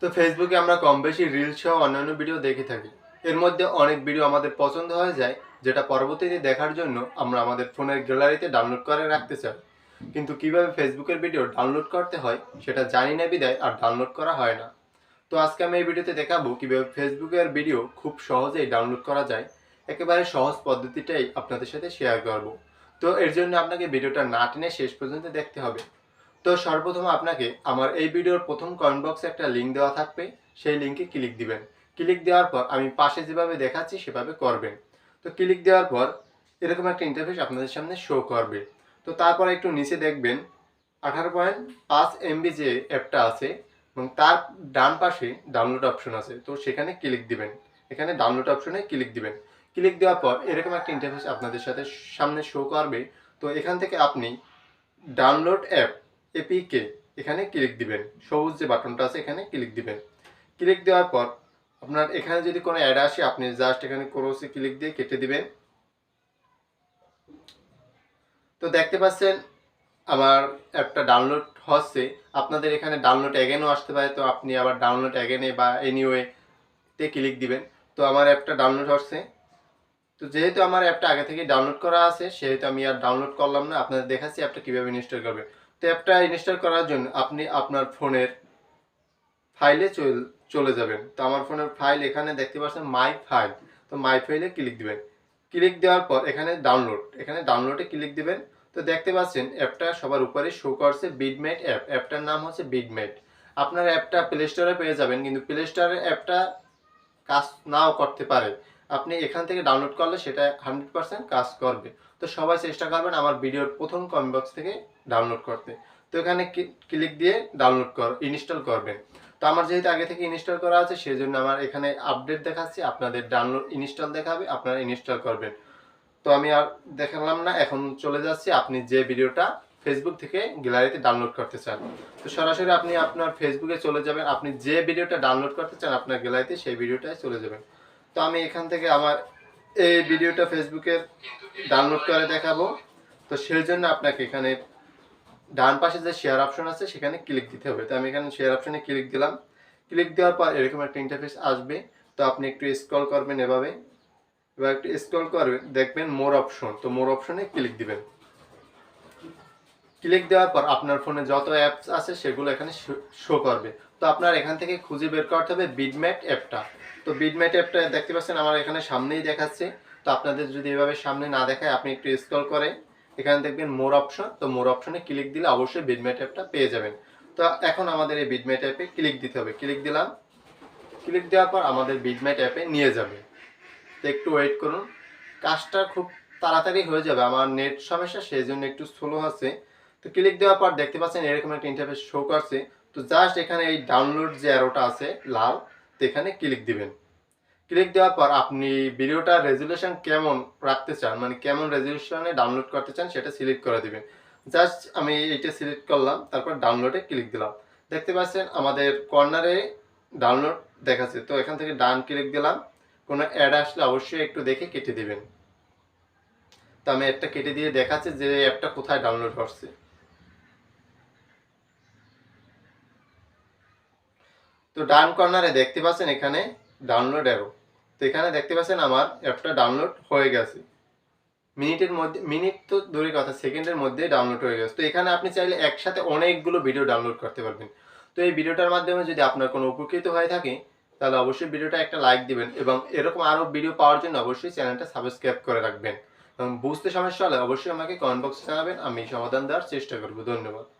তো ফেসবুকে আমরা কম বেশি রিলস সহ অন্যান্য ভিডিও দেখে থাকি। এর মধ্যে অনেক ভিডিও আমাদের পছন্দ হয়ে যায়, যেটা পরবর্তীতে দেখার জন্য আমরা আমাদের ফোনের গ্যালারিতে ডাউনলোড করে রাখতে চাই। কিন্তু কিভাবে ফেসবুকের ভিডিও ডাউনলোড করতে হয় সেটা জানি না বিধায় আর ডাউনলোড করা হয় না। তো আজকে আমি এই ভিডিওতে দেখাবো কিভাবে ফেসবুকের ভিডিও খুব সহজেই ডাউনলোড করা যায়। একেবারে সহজ পদ্ধতিটাই আপনাদের সাথে শেয়ার করব। তো এর জন্য আপনাকে ভিডিওটা না টেনে শেষ পর্যন্ত দেখতে হবে। তো সর্বপ্রথম আপনাকে আমার এই ভিডিওর প্রথম কমেন্ট বক্সে একটা লিঙ্ক দেওয়া থাকবে, সেই লিঙ্কে ক্লিক দিবেন। ক্লিক দেওয়ার পর আমি পাশে যেভাবে দেখাচ্ছি সেভাবে করবেন। তো ক্লিক দেওয়ার পর এরকম একটা ইন্টারফেস আপনাদের সামনে শো করবে। তো তারপর একটু নিচে দেখবেন 18.5 MB যে অ্যাপটা আছে এবং তার ডান পাশে ডাউনলোড অপশন আছে, তো সেখানে ক্লিক দিবেন। এখানে ডাউনলোড অপশনে ক্লিক দিবেন। ক্লিক দেওয়ার পর এরকম একটা ইন্টারফেস আপনাদের সাথে সামনে শো করবে। তো এখান থেকে আপনি ডাউনলোড অ্যাপ এপিকে এখানে ক্লিক দিবেন। সবুজ যে বাটনটা আছে এখানে ক্লিক দিবেন। ক্লিক দেওয়ার পর আপনার এখানে যদি কোনো অ্যাড আসে আপনি জাস্ট এখানে ক্রসে ক্লিক দিয়ে কেটে দিবেন। তো দেখতে পাচ্ছেন আমার অ্যাপটা ডাউনলোড হচ্ছে। আপনাদের এখানে ডাউনলোড অ্যাগেনও আসতে পারে, তো আপনি আবার ডাউনলোড অ্যাগেনে বা এনিওয়ে তে ক্লিক দিবেন। তো আমার অ্যাপটা ডাউনলোড হচ্ছে। তো যেহেতু আমার অ্যাপটা আগে থেকে ডাউনলোড করা আছে সেহেতু আমি আর ডাউনলোড করলাম না, আপনাদের দেখাচ্ছি অ্যাপটা কীভাবে ইনস্টল করবেন। তো অ্যাপটা ইনস্টল করার জন্য আপনি আপনার ফোনের ফাইলে চলে যাবেন। তো আমার ফোনের ফাইল এখানে দেখতে পাচ্ছেন মাই ফাইল। তো মাই ফাইলে ক্লিক দিবেন। ক্লিক দেওয়ার পর এখানে ডাউনলোডে ক্লিক দিবেন। তো দেখতে পাচ্ছেন অ্যাপটা সবার উপরে শো করছে বিডমেট অ্যাপ। অ্যাপটার নাম হচ্ছে বিডমেট। আপনার অ্যাপটা প্লে স্টোরে পেয়ে যাবেন, কিন্তু প্লে স্টোরে অ্যাপটা কাজ নাও করতে পারে। আপনি এখান থেকে ডাউনলোড করলে সেটা 100% কাজ করবে। তো সবাই চেষ্টা করবেন আমার ভিডিওর প্রথম কমেন্ট বক্স থেকে ডাউনলোড করতে। তো এখানে ক্লিক দিয়ে ইনস্টল করবেন। তো আমার যেহেতু আগে থেকে ইনস্টল করা আছে সেই জন্য আমার এখানে আপডেট দেখাচ্ছে, আপনাদের ডাউনলোড ইনস্টল দেখাবে, আপনারা ইনস্টল করবেন। তো আমি আর দেখালাম না, এখন চলে যাচ্ছি আপনি যে ভিডিওটা ফেসবুক থেকে গ্যালারিতে ডাউনলোড করতে চান। তো সরাসরি আপনি আপনার ফেসবুকে চলে যাবেন, আপনি যে ভিডিওটা ডাউনলোড করতে চান আপনার গ্যালারিতে সেই ভিডিওটাই চলে যাবেন। তো আমি এখান থেকে আমার এই ভিডিওটা ফেসবুকে ডাউনলোড করে দেখাবো। তো সেই জন্য আপনাকে এখানে ডান পাশে যে শেয়ার অপশন আছে সেখানে ক্লিক দিতে হবে। তো আমি এখানে শেয়ার অপশনে ক্লিক দিলাম। ক্লিক দেওয়ার পর এরকম একটা ইন্টারফেস আসবে। তো আপনি একটু স্ক্রল করবেন এভাবে। এবার একটু স্ক্রল করবেন, দেখবেন মোর অপশন। তো মোর অপশনে ক্লিক দিবেন। ক্লিক দেওয়ার পর আপনার ফোনে যত অ্যাপস আছে সেগুলো এখানে শো করবে। তো আপনার এখান থেকে খুঁজে বের করতে হবে বিডমেট অ্যাপটা। তো বিডমেট অ্যাপটা দেখতে পাচ্ছেন আমার এখানে সামনেই দেখাচ্ছে। তো আপনাদের যদি এভাবে সামনে না দেখায় আপনি একটু স্ক্রল করে এখানে দেখবেন মোর অপশন। তো মোর অপশনে ক্লিক দিলে অবশ্যই বিডমেট অ্যাপটা পেয়ে যাবেন। তো এখন আমাদের এই বিডমেট অ্যাপে ক্লিক দিতে হবে। ক্লিক দিলাম। ক্লিক দেওয়ার পর আমাদের বিডমেট অ্যাপে নিয়ে যাবে। তো একটু ওয়েট করুন, কাজটা খুব তাড়াতাড়ি হয়ে যাবে। আমার নেট সমস্যা সেই জন্য একটু স্লো আছে। তো ক্লিক দেওয়ার পর দেখতে পাচ্ছেন এরকম একটা ইন্টারফেস শো করছে। তো জাস্ট এখানে এই ডাউনলোড যে অ্যারোটা আছে লাল, তো এখানে ক্লিক দিবেন। ক্লিক দেওয়ার পর আপনি ভিডিওটার রেজুলেশন কেমন রাখতে চান, মানে কেমন রেজুলেশনে ডাউনলোড করতে চান সেটা সিলেক্ট করে দিবেন। জাস্ট আমি এইটা সিলেক্ট করলাম, তারপর ডাউনলোডে ক্লিক দিলাম। দেখতে পাচ্ছেন আমাদের কর্নারে ডাউনলোড দেখাচ্ছে। তো এখান থেকে ডান ক্লিক দিলাম। কোনো অ্যাড আসলে অবশ্যই একটু দেখে কেটে দিবেন। তো আমি একটা কেটে দিয়ে দেখাচ্ছে যে অ্যাপটা কোথায় ডাউনলোড করছে। তো ডান কর্নারে দেখতে পাচ্ছেন এখানে ডাউনলোড অ্যারো। তো এখানে দেখতে পাচ্ছেন আমার অ্যাপটা ডাউনলোড হয়ে গেছে। মিনিটের মধ্যে, মিনিট তো দূরের কথা, সেকেন্ডের মধ্যে ডাউনলোড হয়ে গেছে। তো এখানে আপনি চাইলে একসাথে অনেকগুলো ভিডিও ডাউনলোড করতে পারবেন। তো এই ভিডিওটার মাধ্যমে যদি আপনার কোনো উপকৃত হয়ে থাকে তাহলে অবশ্যই ভিডিওটা একটা লাইক দিবেন এবং এরকম আরও ভিডিও পাওয়ার জন্য অবশ্যই চ্যানেলটা সাবস্ক্রাইব করে রাখবেন এবং বুঝতে সমস্যা হলে অবশ্যই আমাকে কমেন্ট বক্সে জানাবেন, আমি সমাধান দেওয়ার চেষ্টা করব। ধন্যবাদ।